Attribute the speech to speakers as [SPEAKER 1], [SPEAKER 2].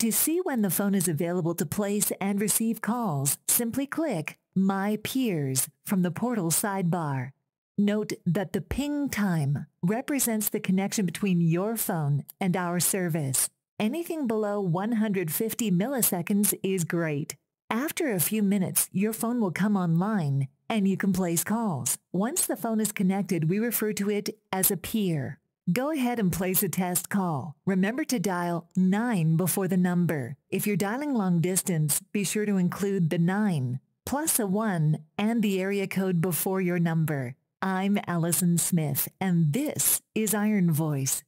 [SPEAKER 1] To see when the phone is available to place and receive calls, simply click My Peers from the portal sidebar. Note that the ping time represents the connection between your phone and our service. Anything below 150 milliseconds is great. After a few minutes, your phone will come online and you can place calls. Once the phone is connected, we refer to it as a peer. Go ahead and place a test call. Remember to dial 9 before the number. If you're dialing long distance, be sure to include the 9, plus a 1, and the area code before your number. I'm Allison Smith, and this is IronVoice.